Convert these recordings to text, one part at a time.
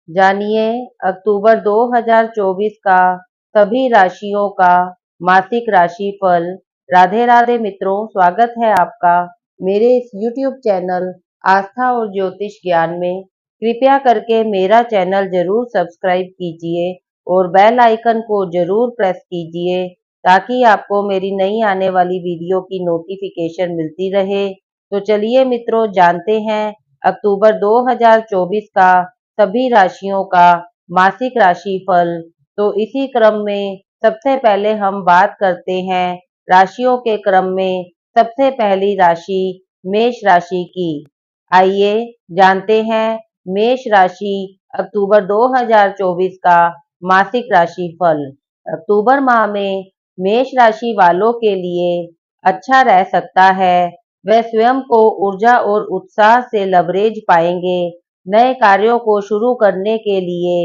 जानिए अक्टूबर 2024 का सभी राशियों का मासिक राशि फल। राधे राधे मित्रों, स्वागत है आपका मेरे इस YouTube चैनल आस्था और ज्योतिष ज्ञान में। कृपया करके मेरा चैनल जरूर सब्सक्राइब कीजिए और बेल आइकन को जरूर प्रेस कीजिए ताकि आपको मेरी नई आने वाली वीडियो की नोटिफिकेशन मिलती रहे। तो चलिए मित्रों, जानते हैं अक्टूबर 2024 का सभी राशियों का मासिक राशि फल। तो इसी क्रम में सबसे पहले हम बात करते हैं राशियों के क्रम में सबसे पहली राशि मेष राशि की। आइए जानते हैं मेष राशि अक्टूबर 2024 का मासिक राशि फल। अक्टूबर माह में मेष राशि वालों के लिए अच्छा रह सकता है। वे स्वयं को ऊर्जा और उत्साह से लवरेज पाएंगे। नए कार्यों को शुरू करने के लिए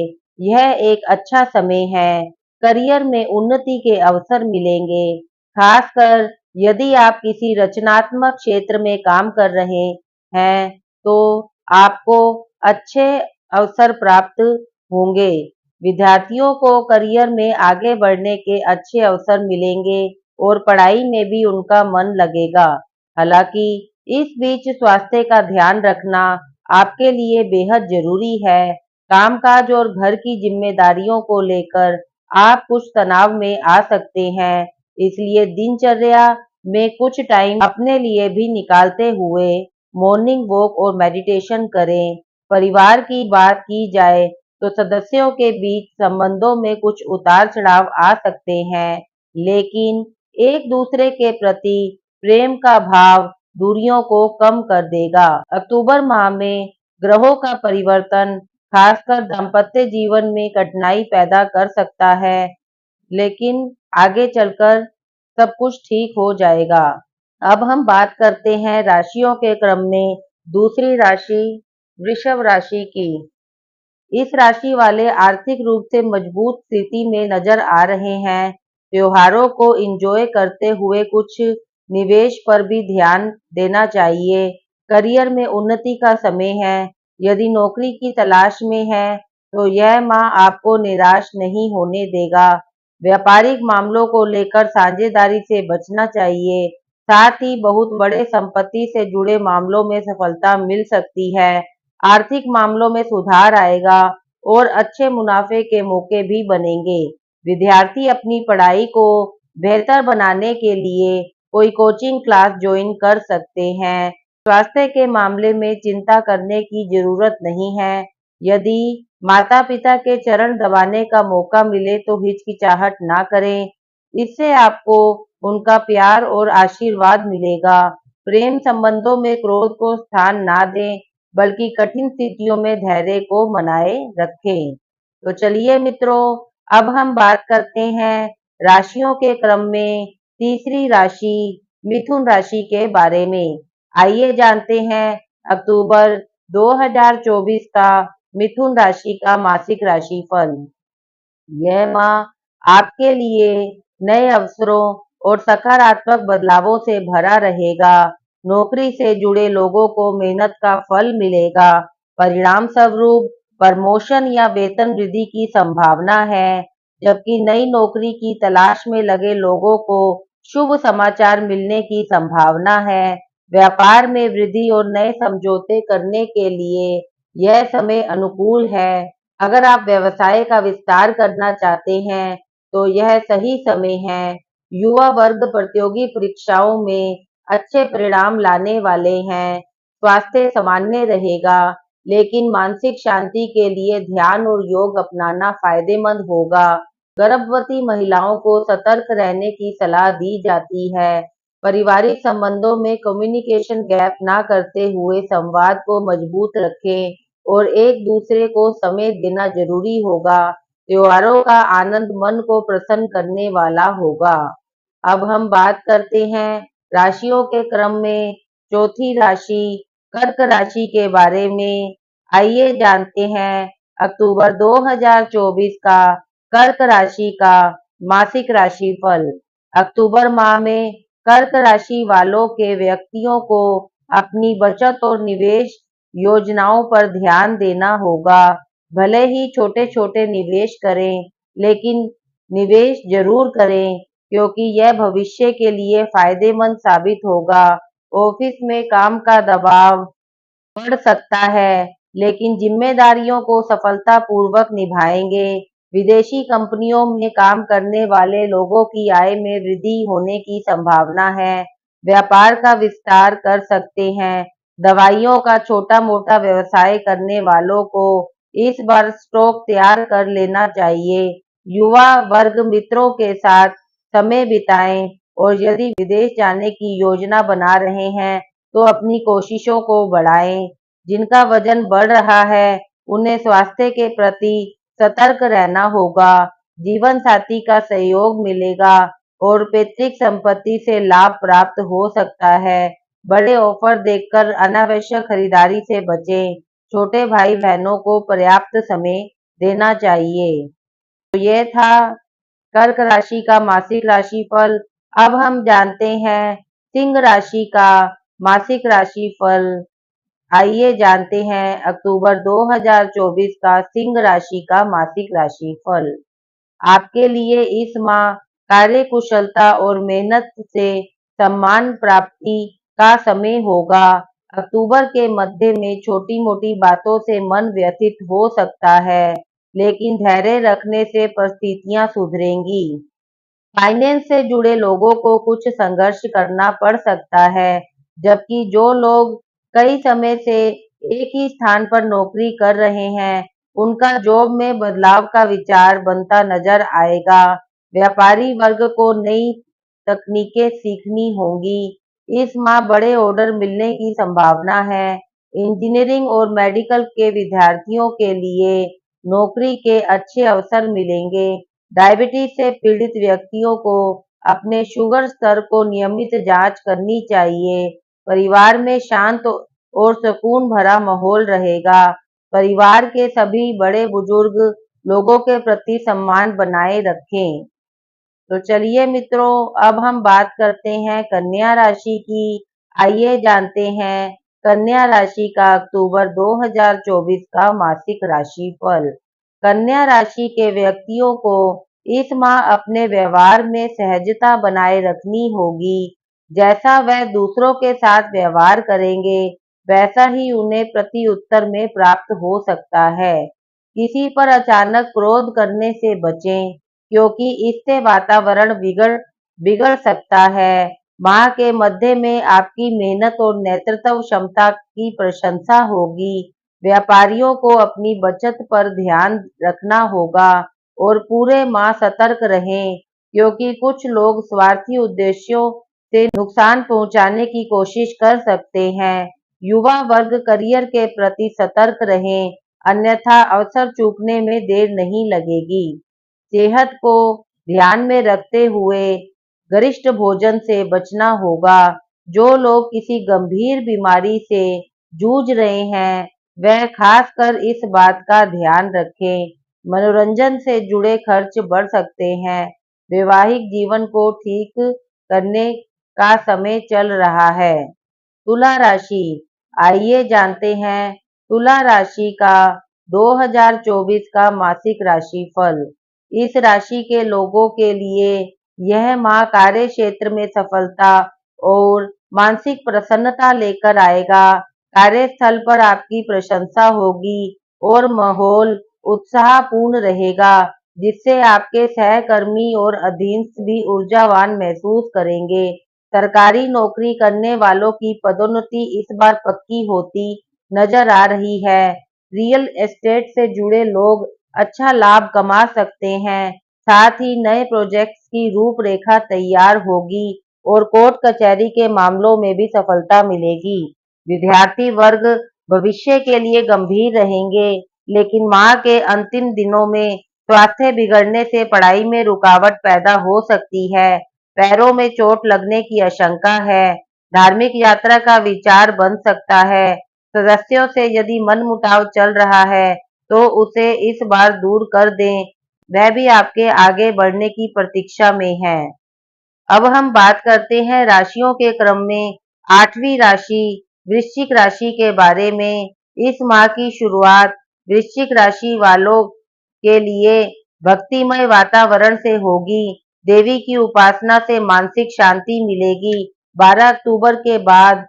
यह एक अच्छा समय है। करियर में उन्नति के अवसर मिलेंगे, खासकर यदि आप किसी रचनात्मक क्षेत्र में काम कर रहे हैं तो आपको अच्छे अवसर प्राप्त होंगे। विद्यार्थियों को करियर में आगे बढ़ने के अच्छे अवसर मिलेंगे और पढ़ाई में भी उनका मन लगेगा। हालांकि इस बीच स्वास्थ्य का ध्यान रखना आपके लिए बेहद जरूरी है। कामकाज और घर की जिम्मेदारियों को लेकर आप कुछ तनाव में आ सकते हैं, इसलिए दिनचर्या में कुछ टाइम अपने लिए भी निकालते हुए मॉर्निंग वॉक और मेडिटेशन करें। परिवार की बात की जाए तो सदस्यों के बीच संबंधों में कुछ उतार चढ़ाव आ सकते हैं, लेकिन एक दूसरे के प्रति प्रेम का भाव दूरियों को कम कर देगा। अक्टूबर माह में ग्रहों का परिवर्तन खासकर दाम्पत्य जीवन में कठिनाई पैदा कर सकता है, लेकिन आगे चलकर सब कुछ ठीक हो जाएगा। अब हम बात करते हैं राशियों के क्रम में दूसरी राशि वृषभ राशि की। इस राशि वाले आर्थिक रूप से मजबूत स्थिति में नजर आ रहे हैं। त्योहारों को एंजॉय करते हुए कुछ निवेश पर भी ध्यान देना चाहिए। करियर में उन्नति का समय है। यदि नौकरी की तलाश में है तो यह माह आपको निराश नहीं होने देगा। व्यापारिक मामलों को लेकर साझेदारी से बचना चाहिए। साथ ही बहुत बड़े संपत्ति से जुड़े मामलों में सफलता मिल सकती है। आर्थिक मामलों में सुधार आएगा और अच्छे मुनाफे के मौके भी बनेंगे। विद्यार्थी अपनी पढ़ाई को बेहतर बनाने के लिए कोई कोचिंग क्लास ज्वाइन कर सकते हैं। स्वास्थ्य के मामले में चिंता करने की जरूरत नहीं है। यदि माता पिता के चरण दबाने का मौका मिले तो हिचकिचाहट ना करें, इससे आपको उनका प्यार और आशीर्वाद मिलेगा। प्रेम संबंधों में क्रोध को स्थान ना दें, बल्कि कठिन स्थितियों में धैर्य को बनाए रखें। तो चलिए मित्रों, अब हम बात करते हैं राशियों के क्रम में तीसरी राशि मिथुन राशि के बारे में। आइए जानते हैं अक्टूबर 2024 का मिथुन राशि का मासिक राशिफल। यह माह आपके लिए नए अवसरों और सकारात्मक बदलावों से भरा रहेगा। नौकरी से जुड़े लोगों को मेहनत का फल मिलेगा। परिणाम स्वरूप प्रमोशन या वेतन वृद्धि की संभावना है, जबकि नई नौकरी की तलाश में लगे लोगों को शुभ समाचार मिलने की संभावना है। व्यापार में वृद्धि और नए समझौते करने के लिए यह समय अनुकूल है। अगर आप व्यवसाय का विस्तार करना चाहते हैं तो यह सही समय है। युवा वर्ग प्रतियोगी परीक्षाओं में अच्छे परिणाम लाने वाले हैं। स्वास्थ्य सामान्य रहेगा, लेकिन मानसिक शांति के लिए ध्यान और योग अपनाना फायदेमंद होगा। गर्भवती महिलाओं को सतर्क रहने की सलाह दी जाती है। पारिवारिक संबंधों में कम्युनिकेशन गैप ना करते हुए संवाद को मजबूत रखें और एक दूसरे को समय देना जरूरी होगा। त्योहारों का आनंद मन को प्रसन्न करने वाला होगा। अब हम बात करते हैं राशियों के क्रम में चौथी राशि कर्क राशि के बारे में। आइए जानते हैं अक्टूबर 2024 का कर्क राशि का मासिक राशिफल। अक्टूबर माह में कर्क राशि वालों के व्यक्तियों को अपनी बचत और निवेश योजनाओं पर ध्यान देना होगा। भले ही छोटे छोटे निवेश करें, लेकिन निवेश जरूर करें, क्योंकि यह भविष्य के लिए फायदेमंद साबित होगा। ऑफिस में काम का दबाव बढ़ सकता है, लेकिन जिम्मेदारियों को सफलतापूर्वक निभाएंगे। विदेशी कंपनियों में काम करने वाले लोगों की आय में वृद्धि होने की संभावना है। व्यापार का विस्तार कर सकते हैं। दवाइयों का छोटा मोटा व्यवसाय करने वालों को इस बार स्टॉक तैयार कर लेना चाहिए। युवा वर्ग मित्रों के साथ समय बिताएं, और यदि विदेश जाने की योजना बना रहे हैं तो अपनी कोशिशों को बढ़ाएं। जिनका वजन बढ़ रहा है, उन्हें स्वास्थ्य के प्रति सतर्क रहना होगा। जीवन साथी का सहयोग मिलेगा और पैतृक संपत्ति से लाभ प्राप्त हो सकता है। बड़े ऑफर देखकर अनावश्यक खरीदारी से बचें। छोटे भाई बहनों को पर्याप्त समय देना चाहिए। तो ये था कर्क राशि का मासिक राशिफल। अब हम जानते हैं सिंह राशि का मासिक राशिफल। आइए जानते हैं अक्टूबर 2024 का सिंह राशि का मासिक राशिफल। आपके लिए इस माह कार्य कुशलता और मेहनत से सम्मान प्राप्ति का समय होगा। अक्टूबर के मध्य में छोटी मोटी बातों से मन व्यथित हो सकता है, लेकिन धैर्य रखने से परिस्थितियां सुधरेंगी। फाइनेंस से जुड़े लोगों को कुछ संघर्ष करना पड़ सकता है, जबकि जो लोग कई समय से एक ही स्थान पर नौकरी कर रहे हैं, उनका जॉब में बदलाव का विचार बनता नजर आएगा। व्यापारी वर्ग को नई तकनीकें सीखनी होंगी। इस माह बड़े ऑर्डर मिलने की संभावना है। इंजीनियरिंग और मेडिकल के विद्यार्थियों के लिए नौकरी के अच्छे अवसर मिलेंगे। डायबिटीज से पीड़ित व्यक्तियों को अपने शुगर स्तर को नियमित जांच करनी चाहिए। परिवार में शांत और सुकून भरा माहौल रहेगा। परिवार के सभी बड़े बुजुर्ग लोगों के प्रति सम्मान बनाए रखें। तो चलिए मित्रों, अब हम बात करते हैं कन्या राशि की। आइए जानते हैं कन्या राशि का अक्टूबर 2024 का मासिक राशिफल। कन्या राशि के व्यक्तियों को इस माह अपने व्यवहार में सहजता बनाए रखनी होगी। जैसा वह दूसरों के साथ व्यवहार करेंगे, वैसा ही उन्हें प्रति उत्तर में प्राप्त हो सकता है। किसी पर अचानक क्रोध करने से बचें, क्योंकि इससे वातावरण बिगड़ बिगड़ सकता है। माह के मध्य में आपकी मेहनत और नेतृत्व क्षमता की प्रशंसा होगी। व्यापारियों को अपनी बचत पर ध्यान रखना होगा और पूरे माह सतर्क रहें, क्योंकि कुछ लोग स्वार्थी उद्देश्यों से नुकसान पहुंचाने की कोशिश कर सकते हैं। युवा वर्ग करियर के प्रति सतर्क रहें, अन्यथा अवसर चूकने में देर नहीं लगेगी। सेहत को ध्यान में रखते हुए गरिष्ठ भोजन से बचना होगा। जो लोग किसी गंभीर बीमारी से जूझ रहे हैं, वह खासकर इस बात का ध्यान रखें। मनोरंजन से जुड़े खर्च बढ़ सकते हैं। वैवाहिक जीवन को ठीक करने का समय चल रहा है। तुला राशि। आइए जानते हैं तुला राशि का 2024 का मासिक राशिफल। इस राशि के लोगों के लिए यह माह कार्य क्षेत्र में सफलता और मानसिक प्रसन्नता लेकर आएगा। कार्यस्थल पर आपकी प्रशंसा होगी और माहौल उत्साहपूर्ण रहेगा, जिससे आपके सहकर्मी और अधीनस्थ भी ऊर्जावान महसूस करेंगे। सरकारी नौकरी करने वालों की पदोन्नति इस बार पक्की होती नजर आ रही है। रियल एस्टेट से जुड़े लोग अच्छा लाभ कमा सकते हैं। साथ ही नए प्रोजेक्ट्स की रूपरेखा तैयार होगी और कोर्ट कचहरी के मामलों में भी सफलता मिलेगी। विद्यार्थी वर्ग भविष्य के लिए गंभीर रहेंगे, लेकिन माह के अंतिम दिनों में स्वास्थ्य बिगड़ने से पढ़ाई में रुकावट पैदा हो सकती है। पैरों में चोट लगने की आशंका है। धार्मिक यात्रा का विचार बन सकता है। सदस्यों से यदि मनमुटाव चल रहा है, तो उसे इस बार दूर कर दें। वह भी आपके आगे बढ़ने की प्रतीक्षा में है। अब हम बात करते हैं राशियों के क्रम में आठवीं राशि वृश्चिक राशि के बारे में। इस माह की शुरुआत वृश्चिक राशि वालों के लिए भक्तिमय वातावरण से होगी। देवी की उपासना से मानसिक शांति मिलेगी। 12 अक्टूबर के बाद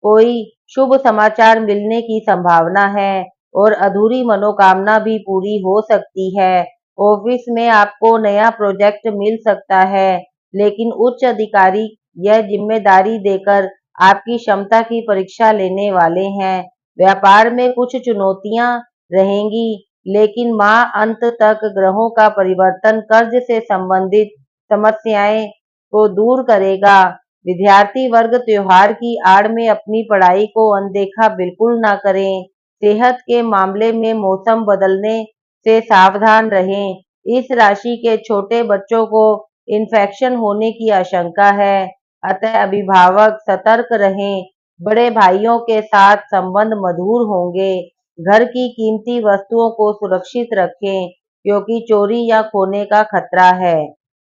कोई शुभ समाचार मिलने की संभावना है और अधूरी मनोकामना भी पूरी हो सकती है। ऑफिस में आपको नया प्रोजेक्ट मिल सकता है, लेकिन उच्च अधिकारी यह जिम्मेदारी देकर आपकी क्षमता की परीक्षा लेने वाले हैं। व्यापार में कुछ चुनौतियां रहेंगी, लेकिन माह अंत तक ग्रहों का परिवर्तन कर्ज से संबंधित समस्याएं को दूर करेगा। विद्यार्थी वर्ग त्योहार की आड़ में अपनी पढ़ाई को अनदेखा बिल्कुल ना करें। सेहत के मामले में मौसम बदलने से सावधान रहें। इस राशि के छोटे बच्चों को इन्फेक्शन होने की आशंका है, अतः अभिभावक सतर्क रहें। बड़े भाइयों के साथ संबंध मधुर होंगे। घर की कीमती वस्तुओं को सुरक्षित रखें, क्योंकि चोरी या खोने का खतरा है।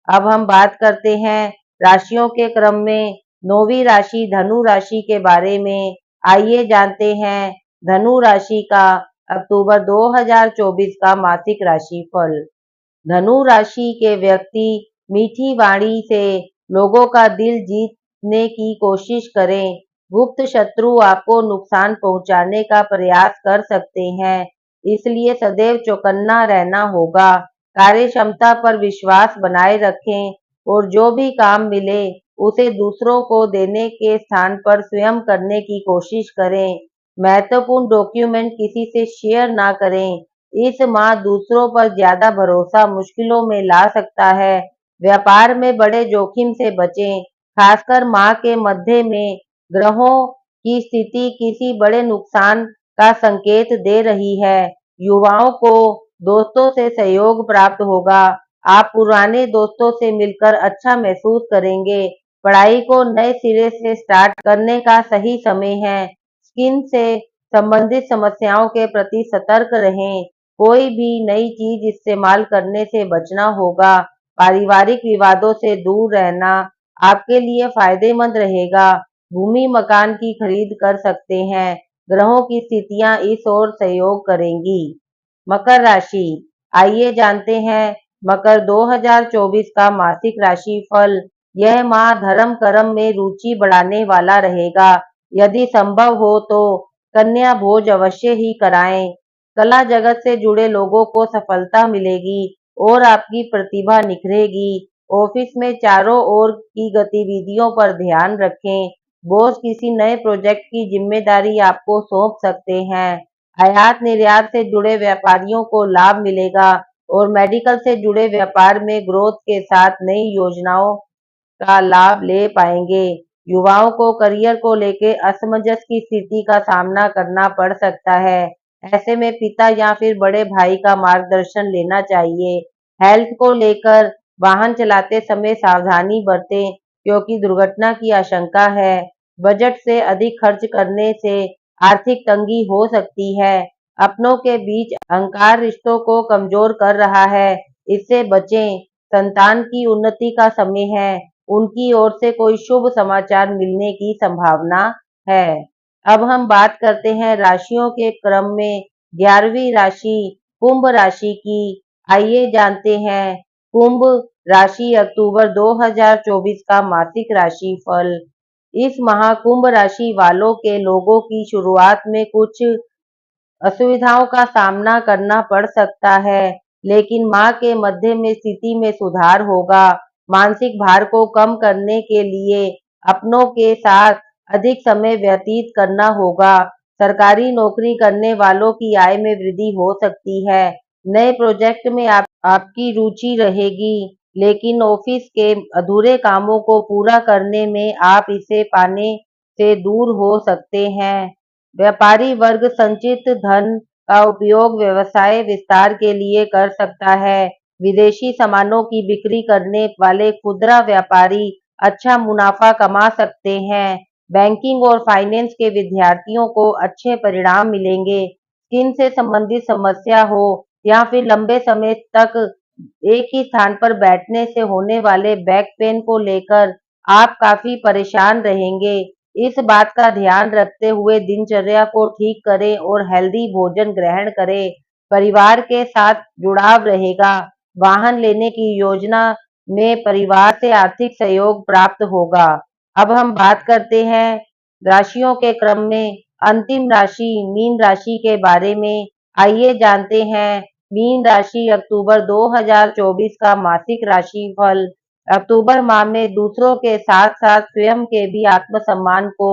अब हम बात करते हैं राशियों के क्रम में 9वीं राशि धनु राशि के बारे में। आइए जानते हैं धनु राशि का अक्टूबर 2024 का मासिक राशिफल। धनु राशि के व्यक्ति मीठी वाणी से लोगों का दिल जीतने की कोशिश करें। गुप्त शत्रु आपको नुकसान पहुंचाने का प्रयास कर सकते हैं, इसलिए सदैव चौकन्ना रहना होगा। कार्य क्षमता पर विश्वास बनाए रखें और जो भी काम मिले उसे दूसरों को देने के स्थान पर स्वयं करने की कोशिश करें। महत्वपूर्ण डॉक्यूमेंट किसी से शेयर ना करें। इस माह दूसरों पर ज्यादा भरोसा मुश्किलों में ला सकता है। व्यापार में बड़े जोखिम से बचें, खासकर माह के मध्य में ग्रहों की स्थिति किसी बड़े नुकसान का संकेत दे रही है। युवाओं को दोस्तों से सहयोग प्राप्त होगा। आप पुराने दोस्तों से मिलकर अच्छा महसूस करेंगे। पढ़ाई को नए सिरे से स्टार्ट करने का सही समय है। स्किन से संबंधित समस्याओं के प्रति सतर्क रहें। कोई भी नई चीज इस्तेमाल करने से बचना होगा। पारिवारिक विवादों से दूर रहना आपके लिए फायदेमंद रहेगा। भूमि मकान की खरीद कर सकते हैं। ग्रहों की स्थितियां इस ओर सहयोग करेंगी। मकर राशि, आइए जानते हैं मकर 2024 का मासिक राशि फल। यह माह धर्म कर्म में रुचि बढ़ाने वाला रहेगा। यदि संभव हो तो कन्या भोज अवश्य ही कराएं। कला जगत से जुड़े लोगों को सफलता मिलेगी और आपकी प्रतिभा निखरेगी। ऑफिस में चारों ओर की गतिविधियों पर ध्यान रखें। बॉस किसी नए प्रोजेक्ट की जिम्मेदारी आपको सौंप सकते हैं। आयात निर्यात से जुड़े व्यापारियों को लाभ मिलेगा और मेडिकल से जुड़े व्यापार में ग्रोथ के साथ नई योजनाओं का लाभ ले पाएंगे। युवाओं को करियर को लेकर असमंजस की स्थिति का सामना करना पड़ सकता है। ऐसे में पिता या फिर बड़े भाई का मार्गदर्शन लेना चाहिए। हेल्थ को लेकर वाहन चलाते समय सावधानी बरतें, क्योंकि दुर्घटना की आशंका है। बजट से अधिक खर्च करने से आर्थिक तंगी हो सकती है। अपनों के बीच अहंकार रिश्तों को कमजोर कर रहा है, इससे बचें। संतान की उन्नति का समय है। उनकी ओर से कोई शुभ समाचार मिलने की संभावना है। अब हम बात करते हैं राशियों के क्रम में 11वीं राशि कुंभ राशि की। आइए जानते हैं कुंभ राशि अक्टूबर 2024 का मासिक राशि फल। इस माह कुंभ राशि वालों के लोगों की शुरुआत में कुछ असुविधाओं का सामना करना पड़ सकता है, लेकिन माह के मध्य में स्थिति में सुधार होगा। मानसिक भार को कम करने के लिए अपनों के साथ अधिक समय व्यतीत करना होगा। सरकारी नौकरी करने वालों की आय में वृद्धि हो सकती है। नए प्रोजेक्ट में आपकी रुचि रहेगी, लेकिन ऑफिस के अधूरे कामों को पूरा करने में आप इसे पाने से दूर हो सकते हैं। व्यापारी वर्ग संचित धन का उपयोग व्यवसाय विस्तार के लिए कर सकता है। विदेशी सामानों की बिक्री करने वाले खुदरा व्यापारी अच्छा मुनाफा कमा सकते हैं। बैंकिंग और फाइनेंस के विद्यार्थियों को अच्छे परिणाम मिलेंगे। स्किन से संबंधित समस्या हो या फिर लंबे समय तक एक ही स्थान पर बैठने से होने वाले बैक पेन को लेकर आप काफी परेशान रहेंगे। इस बात का ध्यान रखते हुए दिनचर्या को ठीक करें और हेल्दी भोजन ग्रहण करें। परिवार के साथ जुड़ाव रहेगा। वाहन लेने की योजना में परिवार से आर्थिक सहयोग प्राप्त होगा। अब हम बात करते हैं राशियों के क्रम में अंतिम राशि मीन राशि के बारे में। आइए जानते हैं मीन राशि अक्टूबर 2024 का मासिक राशि फल। अक्टूबर माह में दूसरों के साथ साथ स्वयं के भी आत्मसम्मान को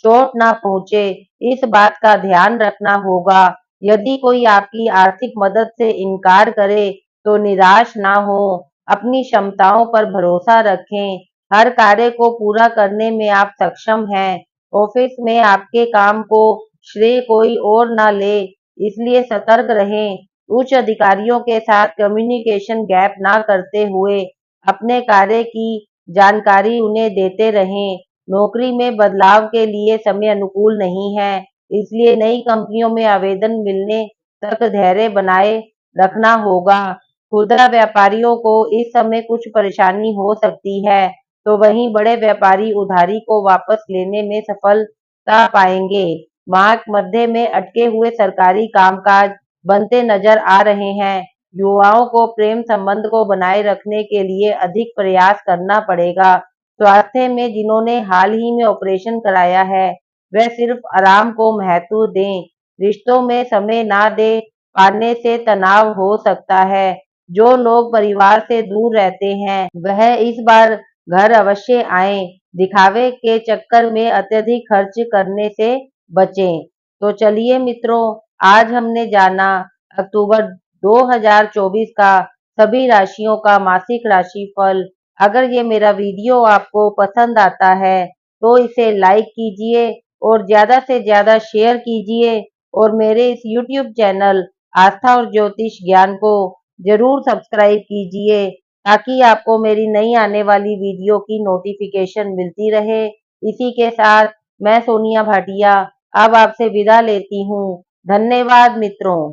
चोट ना पहुंचे, इस बात का ध्यान रखना होगा। यदि कोई आपकी आर्थिक मदद से इनकार करे तो निराश ना हो, अपनी क्षमताओं पर भरोसा रखें। हर कार्य को पूरा करने में आप सक्षम हैं। ऑफिस में आपके काम को श्रेय कोई और ना ले, इसलिए सतर्क रहें। उच्च अधिकारियों के साथ कम्युनिकेशन गैप ना करते हुए अपने कार्य की जानकारी उन्हें देते रहें। नौकरी में बदलाव के लिए समय अनुकूल नहीं है, इसलिए नई कंपनियों में आवेदन मिलने तक धैर्य बनाए रखना होगा। खुदरा व्यापारियों को इस समय कुछ परेशानी हो सकती है, तो वहीं बड़े व्यापारी उधारी को वापस लेने में सफलता पाएंगे। मार्च मध्य में अटके हुए सरकारी कामकाज बनते नजर आ रहे हैं। युवाओं को प्रेम संबंध को बनाए रखने के लिए अधिक प्रयास करना पड़ेगा। स्वास्थ्य में जिन्होंने हाल ही में ऑपरेशन कराया है, वह सिर्फ आराम को महत्व दें। रिश्तों में समय ना दे पाने से तनाव हो सकता है। जो लोग परिवार से दूर रहते हैं, वह इस बार घर अवश्य आएं। दिखावे के चक्कर में अत्यधिक खर्च करने से बचें। तो चलिए मित्रों, आज हमने जाना अक्टूबर 2024 का सभी राशियों का मासिक राशिफल। अगर ये मेरा वीडियो आपको पसंद आता है तो इसे लाइक कीजिए और ज़्यादा से ज़्यादा शेयर कीजिए और मेरे इस YouTube चैनल आस्था और ज्योतिष ज्ञान को जरूर सब्सक्राइब कीजिए, ताकि आपको मेरी नई आने वाली वीडियो की नोटिफिकेशन मिलती रहे। इसी के साथ मैं सोनिया भाटिया अब आपसे विदा लेती हूँ। धन्यवाद मित्रों।